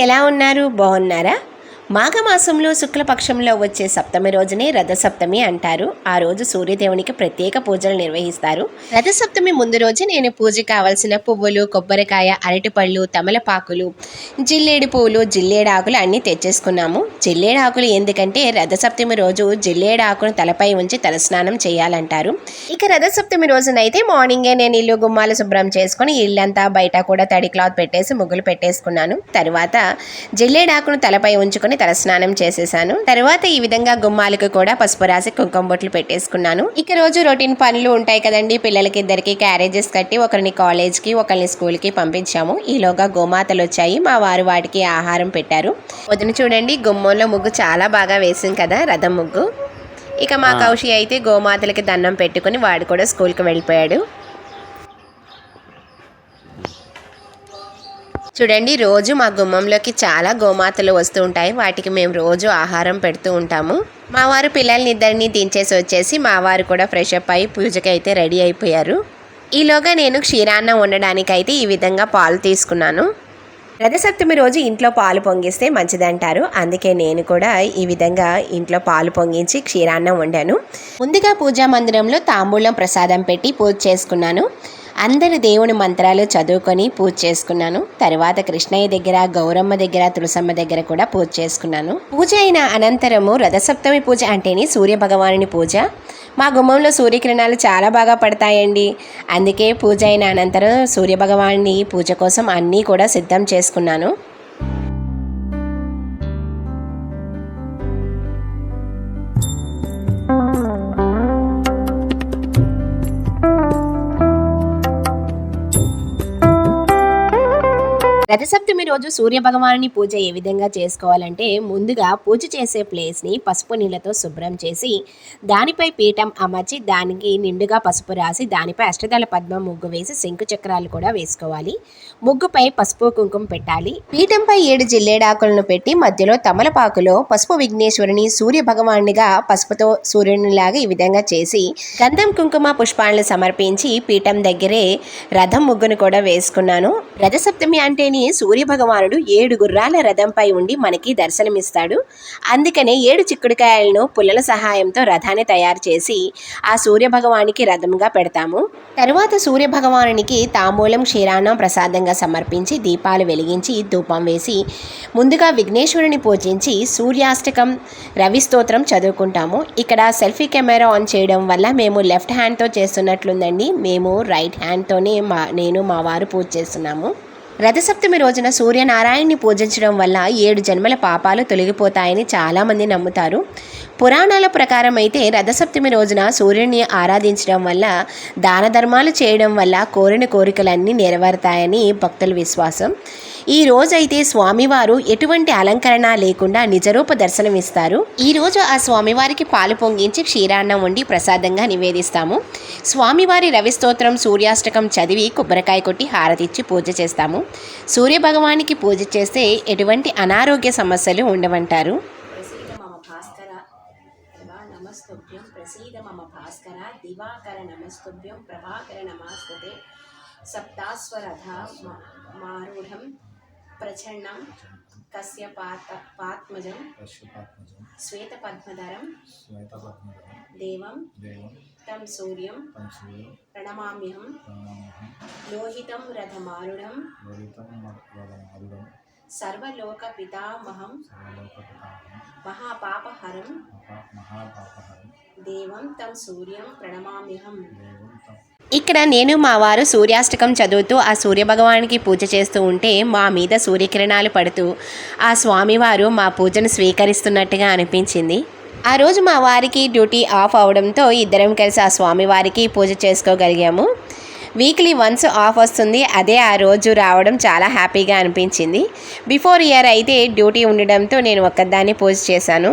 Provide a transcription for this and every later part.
ఎలా ఉన్నారు? బాగున్నారా? మాఘమాసంలో శుక్లపక్షంలో వచ్చే సప్తమి రోజునే రథసప్తమి అంటారు. ఆ రోజు సూర్యదేవునికి ప్రత్యేక పూజలు నిర్వహిస్తారు. రథసప్తమి ముందు రోజు నేను పూజ కావాల్సిన పువ్వులు, కొబ్బరికాయ, అరటిపళ్ళు, తమలపాకులు, జిల్లేడు పువ్వులు, జిల్లేడాకులు అన్నీ తెచ్చేసుకున్నాము. జిల్లేడాకులు ఎందుకంటే రథసప్తమి రోజు జిల్లేడాకును తలపై ఉంచి తలస్నానం చేయాలంటారు. ఇక రథసప్తమి రోజునైతే మార్నింగే నేను ఇల్లు గుమ్మాలు శుభ్రం చేసుకుని ఇల్లంతా బయట కూడా తడి క్లాత్ పెట్టేసి ముగ్గులు పెట్టేసుకున్నాను. తర్వాత జిల్లేడాకును తలపై ఉంచుకొని తలస్నానం చేసేసాను. తర్వాత ఈ విధంగా గుమ్మాలకు కూడా పసుపు రాసి కుంకుమ బొట్లు పెట్టేసుకున్నాను. ఇక రోజు రొటీన్ పనులు ఉంటాయి కదండి. పిల్లలకి ఇద్దరికి క్యారేజెస్ కట్టి ఒకరిని కాలేజ్కి ఒకరిని స్కూల్కి పంపించాము. ఈలోగా గోమాతలు వచ్చాయి. మా వారు వాటికి ఆహారం పెట్టారు. వదిన చూడండి, గుమ్మంలో ముగ్గు చాలా బాగా వేసింది కదా, రథం ముగ్గు. ఇక మా కౌశి అయితే గోమాతలకి దండం పెట్టుకుని వాడు కూడా స్కూల్కి వెళ్ళిపోయాడు. చూడండి, రోజు మా గుమ్మంలోకి చాలా గోమాతలు వస్తూ ఉంటాయి. వాటికి మేము రోజు ఆహారం పెడుతూ ఉంటాము. మా వారు పిల్లల్ని ఇద్దరిని దించేసి వచ్చేసి మా వారు కూడా ఫ్రెష్ అప్ అయ్యి పూజకి అయితే రెడీ అయిపోయారు. ఈలోగా నేను క్షీరాన్నం వండడానికైతే ఈ విధంగా పాలు తీసుకున్నాను. రథసప్తమి రోజు ఇంట్లో పాలు పొంగిస్తే మంచిదంటారు. అందుకే నేను కూడా ఈ విధంగా ఇంట్లో పాలు పొంగించి క్షీరాన్నం వండాను. ముందుగా పూజా మందిరంలో తాంబూలం ప్రసాదం పెట్టి పూజ చేసుకున్నాను. అందరు దేవుని మంత్రాలు చదువుకొని పూజ చేసుకున్నాను. తర్వాత కృష్ణయ్య దగ్గర, గౌరమ్మ దగ్గర, తులసమ్మ దగ్గర కూడా పూజ చేసుకున్నాను. పూజ అయిన అనంతరము రథసప్తమి పూజ అంటేనే సూర్య భగవానుని పూజ. మా గుమ్మంలో సూర్యకిరణాలు చాలా బాగా పడతాయండి. అందుకే పూజ అయిన అనంతరం సూర్య భగవానుని పూజ కోసం అన్నీ కూడా సిద్ధం చేసుకున్నాను. రథసప్తమి రోజు సూర్య భగవానుని పూజ ఏ విధంగా చేసుకోవాలంటే, ముందుగా పూజ చేసే ప్లేస్ని పసుపు నీళ్ళతో శుభ్రం చేసి దానిపై పీఠం అమర్చి దానికి నిండుగా పసుపు రాసి దానిపై అష్టదళ పద్మం ముగ్గు వేసి శంకు చక్రాలు కూడా వేసుకోవాలి. ముగ్గుపై పసుపు కుంకుమ పెట్టాలి. పీఠంపై 7 జిల్లేడాకులను పెట్టి మధ్యలో తమలపాకులో పసుపు విఘ్నేశ్వరుని, సూర్య భగవానునిగా పసుపుతో సూర్యునిలాగా ఈ విధంగా చేసి గంధం, కుంకుమ, పుష్పాలను సమర్పించి పీఠం దగ్గరే రథం ముగ్గును కూడా వేసుకున్నాను. రథసప్తమి అంటేనే సూర్య భగవానుడు 7 గుర్రాల రథంపై ఉండి మనకి దర్శనమిస్తాడు. అందుకనే 7 చిక్కుడుకాయలను పుల్లల సహాయంతో రథాన్ని తయారు చేసి ఆ సూర్య భగవానికి రథంగా పెడతాము. తరువాత సూర్య భగవానునికి తాంబూలం, క్షీరాన్నం ప్రసాదంగా సమర్పించి దీపాలు వెలిగించి ధూపం వేసి ముందుగా విఘ్నేశ్వరుని పూజించి సూర్యాష్టకం, రవి స్తోత్రం చదువుకుంటాము. ఇక్కడ సెల్ఫీ కెమెరా ఆన్ చేయడం వల్ల మేము లెఫ్ట్ హ్యాండ్తో చేస్తున్నట్లుందండి. మేము రైట్ హ్యాండ్తోనే నేను మా వారు పూజ చేస్తున్నాము. రథసప్తమి రోజున సూర్యనారాయణని పూజించడం వల్ల 7 జన్మల పాపాలు తొలగిపోతాయని చాలామంది నమ్ముతారు. పురాణాల ప్రకారం అయితే రథసప్తమి రోజున సూర్యుడిని ఆరాధించడం వల్ల, దాన ధర్మాలు చేయడం వల్ల కోరిన కోరికలన్నీ నెరవేరుతాయని భక్తుల విశ్వాసం. ఈ రోజైతే స్వామివారు ఎటువంటి అలంకరణ లేకుండా నిజరూప దర్శనమిస్తారు. ఈ రోజు ఆ స్వామివారికి పాలు పొంగించి క్షీరాన్నం వండి ప్రసాదంగా నివేదిస్తాము. స్వామివారి రవి స్తోత్రం, సూర్యాష్టకం చదివి కొబ్బరికాయ కొట్టి హారతిచ్చి పూజ చేస్తాము. సూర్య భగవానికి పూజ చేస్తే ఎటువంటి అనారోగ్య సమస్యలు ఉండవంటారు. నమస్తుభ్యం ప్రసీద మమ భాస్కర దివాకర నమస్తుభ్యం ప్రభాకర నమస్తుతే సప్తాస్వరథ మారూఢం ప్రచండం కశ్యపాత్మజం శ్వేతపద్మధరం దేవం తం సూర్యం ప్రణమామ్యహం లోహితం రథమారుఢం సర్వలోక పితామహం మహాపాపహరం దేవం తం సూర్యం ప్రణమామ్యహం. ఇక్కడ నేను మా వారు సూర్యాష్టకం చదువుతూ ఆ సూర్యభగవానికి పూజ చేస్తూ ఉంటే మా మీద సూర్యకిరణాలు పడుతూ ఆ స్వామివారు మా పూజను స్వీకరిస్తున్నట్టుగా అనిపించింది. ఆ రోజు మా వారికి డ్యూటీ ఆఫ్ అవడంతో ఇద్దరం కలిసి ఆ స్వామివారికి పూజ చేసుకోగలిగాము. వీక్లీ వన్స్ ఆఫ్ వస్తుంది. అదే ఆ రోజు రావడం చాలా హ్యాపీగా అనిపించింది. బిఫోర్ ఇయర్ అయితే డ్యూటీ ఉండడంతో నేను ఒక్కదాన్ని పూజ చేశాను.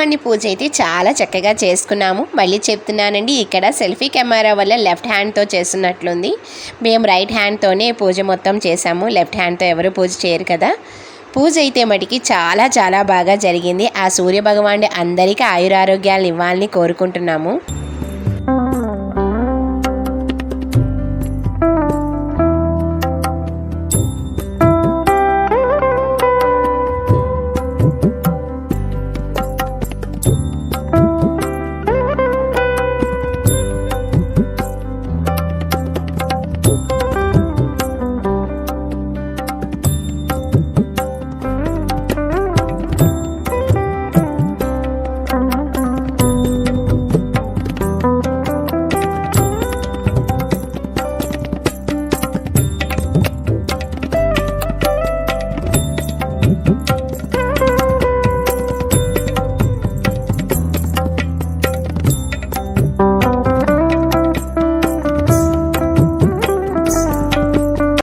భగవాన్ని పూజ అయితే చాలా చక్కగా చేసుకున్నాము. మళ్ళీ చెప్తున్నానండి, ఇక్కడ సెల్ఫీ కెమెరా వల్ల లెఫ్ట్ హ్యాండ్తో చేస్తున్నట్లుంది. మేము రైట్ హ్యాండ్తోనే పూజ మొత్తం చేసాము. లెఫ్ట్ హ్యాండ్తో ఎవరు పూజ చేయరు కదా. పూజ అయితే మటుకి చాలా చాలా బాగా జరిగింది. ఆ సూర్య భగవానుడు అందరికీ ఆయురారోగ్యాలను ఇవ్వాలని కోరుకుంటున్నాము.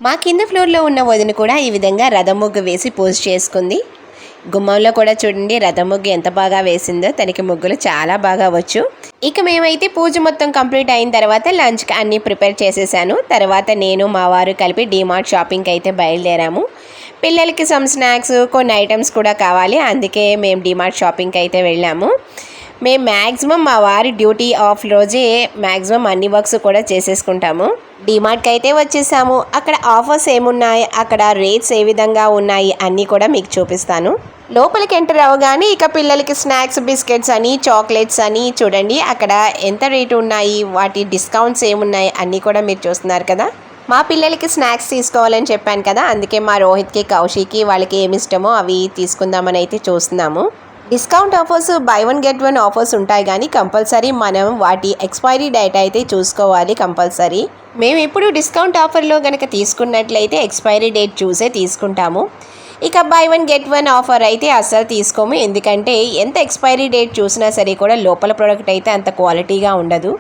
మా కింద ఫ్లోర్లో ఉన్న వదిన కూడా ఈ విధంగా రథం ముగ్గు వేసి పూజ చేసుకుంది. గుమ్మంలో కూడా చూడండి రథం ముగ్గు ఎంత బాగా వేసిందో. తనకి ముగ్గులు చాలా బాగా వచ్చు. ఇక మేమైతే పూజ మొత్తం కంప్లీట్ అయిన తర్వాత లంచ్కి అన్నీ ప్రిపేర్ చేసేసాను. తర్వాత నేను మా వారు కలిపి డీమార్ట్ షాపింగ్కి అయితే బయలుదేరాము. పిల్లలకి సమ్ స్నాక్స్ కొన్ని ఐటమ్స్ కూడా కావాలి, అందుకే మేము డీమార్ట్ షాపింగ్కి అయితే వెళ్ళాము. మేము మ్యాక్సిమం మా వారి డ్యూటీ ఆఫ్ రోజే మ్యాక్సిమం అన్ని వర్క్స్ కూడా చేసేసుకుంటాము. డీమార్ట్కి అయితే వచ్చేసాము. అక్కడ ఆఫర్స్ ఏమున్నాయి, అక్కడ రేట్స్ ఏ విధంగా ఉన్నాయి అన్నీ కూడా మీకు చూపిస్తాను. లోపలికి ఎంటర్ అవ్వగానే ఇక పిల్లలకి స్నాక్స్, బిస్కెట్స్ అని, చాక్లెట్స్ అని చూడండి అక్కడ ఎంత రేటు ఉన్నాయి, వాటి డిస్కౌంట్స్ ఏమున్నాయి అన్నీ కూడా మీరు చూస్తున్నారు కదా. మా పిల్లలకి స్నాక్స్ తీసుకోవాలని చెప్పాను కదా, అందుకే మా రోహిత్కి, కౌశికి వాళ్ళకి ఏమి ఇష్టమో అవి తీసుకుందామని అయితే చూస్తున్నాము. Discount offers, by one get one offers ఉంటాయి, కానీ కంపల్సరీ మనం వాటి ఎక్స్పైరీ డేట్ అయితే చూసుకోవాలి కంపల్సరీ. మేము ఇప్పుడు డిస్కౌంట్ ఆఫర్లో కనుక తీసుకున్నట్లయితే ఎక్స్పైరీ డేట్ చూసే తీసుకుంటాము. ఇక by one get one offer అయితే అస్సలు తీసుకోము, ఎందుకంటే ఎంత ఎక్స్పైరీ డేట్ చూసినా సరే కూడా లోపల ప్రోడక్ట్ అయితే అంత క్వాలిటీగా ఉండదు.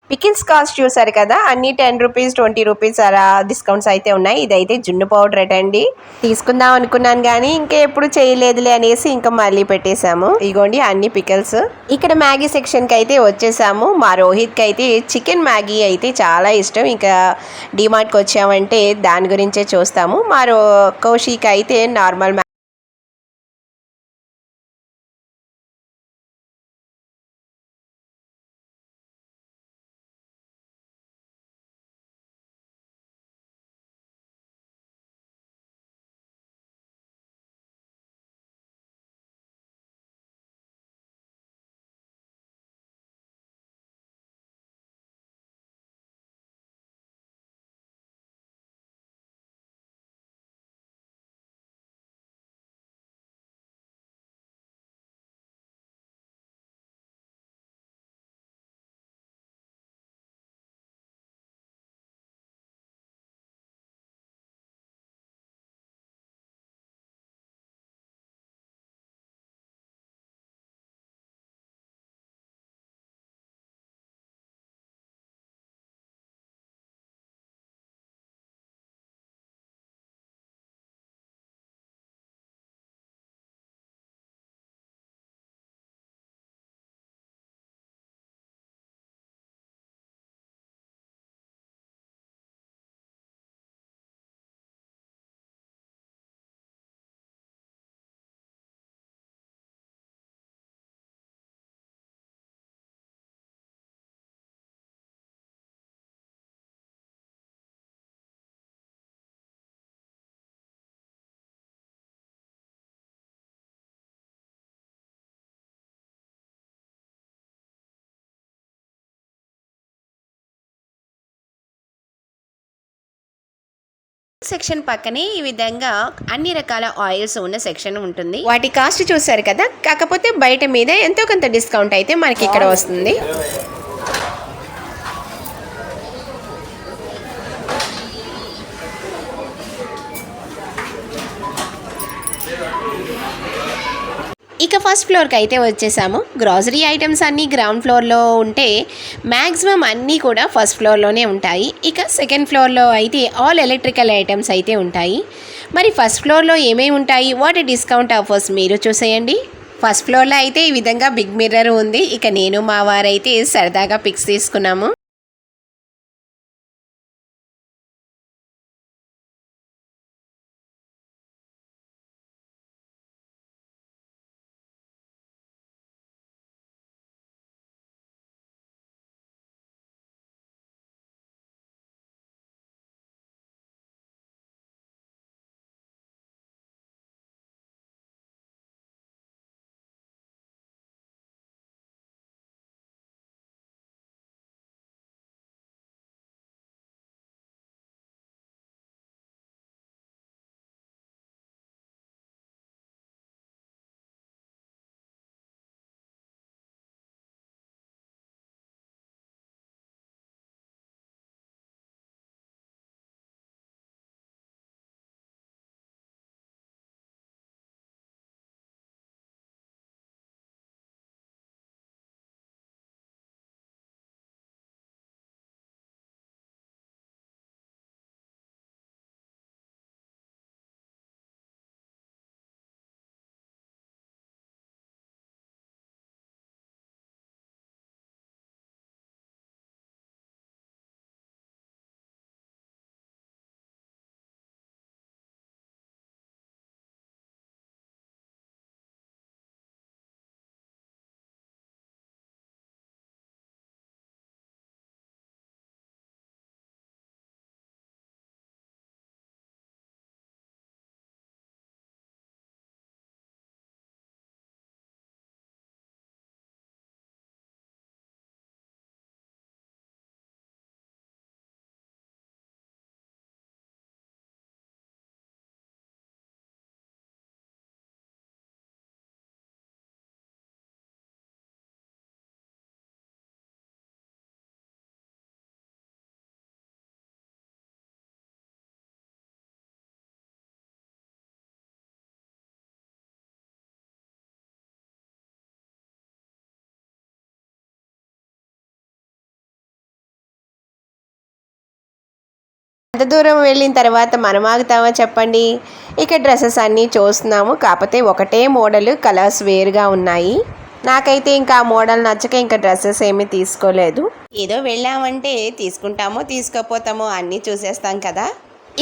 పికిల్స్ కాస్ట్ చూసారు కదా, అన్ని 10 రూపీస్, 20 రూపీస్ అలా డిస్కౌంట్స్ అయితే ఉన్నాయి. ఇదైతే జున్ను పౌడర్ అండి, తీసుకుందాం అనుకున్నాను కానీ ఇంకా ఎప్పుడు చేయలేదులే అనేసి ఇంకా మళ్ళీ పెట్టేశాము. ఇగోండి అన్ని పికిల్స్. ఇక్కడ మ్యాగీ సెక్షన్కి అయితే వచ్చేసాము. మా రోహిత్కి అయితే చికెన్ మ్యాగీ అయితే చాలా ఇష్టం. ఇంకా డీమార్ట్కి వచ్చామంటే దాని గురించే చూస్తాము. మా కౌశిక్ అయితే నార్మల్ సెక్షన్ పక్కనే ఈ విధంగా అన్ని రకాల ఆయిల్స్ ఉన్న సెక్షన్ ఉంటుంది. వాటి కాస్ట్ చూసారు కదా, కాకపోతే బయట మీద ఎంతో కొంత డిస్కౌంట్ అయితే మనకి ఇక్కడ వస్తుంది. ఇక ఫస్ట్ ఫ్లోర్కి అయితే వచ్చేసాము. గ్రాసరీ ఐటమ్స్ అన్నీ గ్రౌండ్ ఫ్లోర్లో ఉంటే మ్యాక్సిమం అన్నీ కూడా ఫస్ట్ ఫ్లోర్లోనే ఉంటాయి. ఇక సెకండ్ ఫ్లోర్లో అయితే ఆల్ ఎలక్ట్రికల్ ఐటమ్స్ అయితే ఉంటాయి. మరి ఫస్ట్ ఫ్లోర్లో ఏమేమి ఉంటాయి, వాటి డిస్కౌంట్ ఆఫర్స్ మీరు చూసేయండి. ఫస్ట్ ఫ్లోర్లో అయితే ఈ విధంగా బిగ్ మిర్రర్ ఉంది. ఇక నేను మా వారైతే సరదాగా పిక్స్ తీసుకున్నాము. ఎంత దూరం వెళ్ళిన తర్వాత మనం ఆగుతామో చెప్పండి. ఇక డ్రెస్సెస్ అన్నీ చూస్తున్నాము, కాకపోతే ఒకటే మోడల్, కలర్స్ వేరుగా ఉన్నాయి. నాకైతే ఇంకా ఆ మోడల్ నచ్చక ఇంకా డ్రెస్సెస్ ఏమీ తీసుకోలేదు. ఏదో వెళ్ళామంటే తీసుకుంటామో తీసుకోపోతామో అన్నీ చూసేస్తాం కదా.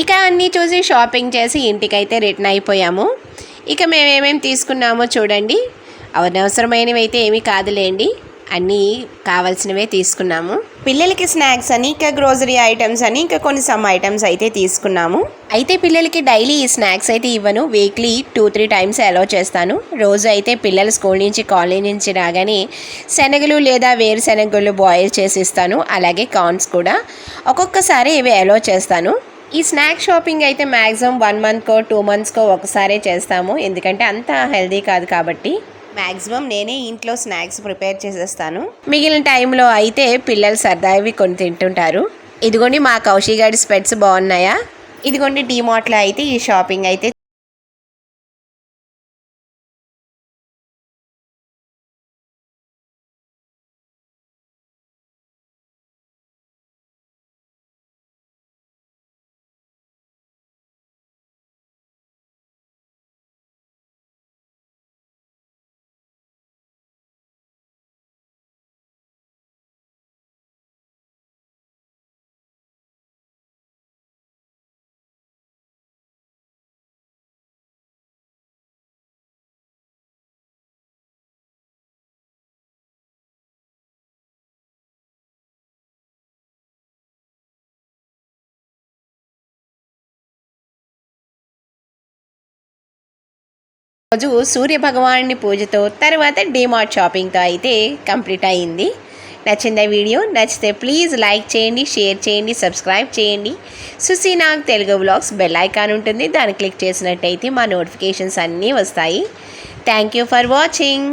ఇక అన్నీ చూసి షాపింగ్ చేసి ఇంటికైతే రిటర్న్ అయిపోయాము. ఇక మేమేమేమి తీసుకున్నామో చూడండి. అనవసరమైనవి అయితే ఏమీ కాదులేండి, అన్నీ కావాల్సినవే తీసుకున్నాము. పిల్లలకి స్నాక్స్ అని, ఇంకా గ్రోసరీ ఐటమ్స్ అని, ఇంకా కొన్ని సమ్ ఐటమ్స్ అయితే తీసుకున్నాము. అయితే పిల్లలకి డైలీ ఈ స్నాక్స్ అయితే ఇవ్వను, వీక్లీ 2-3 టైమ్స్ అలౌ చేస్తాను. రోజు అయితే పిల్లలు స్కూల్ నుంచి కాలేజ్ నుంచి రాగానే శనగలు లేదా వేరుశనగలు బాయిల్ చేసి ఇస్తాను. అలాగే కార్న్స్ కూడా ఒక్కొక్కసారి ఇవి అలౌ చేస్తాను. ఈ స్నాక్ షాపింగ్ అయితే మ్యాక్సిమం 1 మంత్కో 2 మంత్స్కో ఒకసారే చేస్తాము, ఎందుకంటే అంత హెల్దీ కాదు కాబట్టి. మ్యాక్సిమం నేనే ఇంట్లో స్నాక్స్ ప్రిపేర్ చేసేస్తాను. మిగిలిన టైంలో అయితే పిల్లలు సరదావి కొన్ని తింటుంటారు. ఇదిగోండి మా కౌశి గారి స్పెట్స్ బాగున్నాయా. ఇదిగోండి డీమార్ట్లో అయితే ఈ షాపింగ్ అయితే రోజు సూర్య భగవానుని పూజతో తర్వాత డీమార్ట్ షాపింగ్తో అయితే కంప్లీట్ అయింది. నచ్చిందా వీడియో? నచ్చితే ప్లీజ్ లైక్ చేయండి, షేర్ చేయండి, సబ్స్క్రైబ్ చేయండి. సుసీనాగ్ తెలుగు వ్లాగ్స్ బెల్ ఐకాన్ ఉంటుంది, దాన్ని క్లిక్ చేసినట్టయితే మా నోటిఫికేషన్స్ అన్నీ వస్తాయి. Thank you for watching.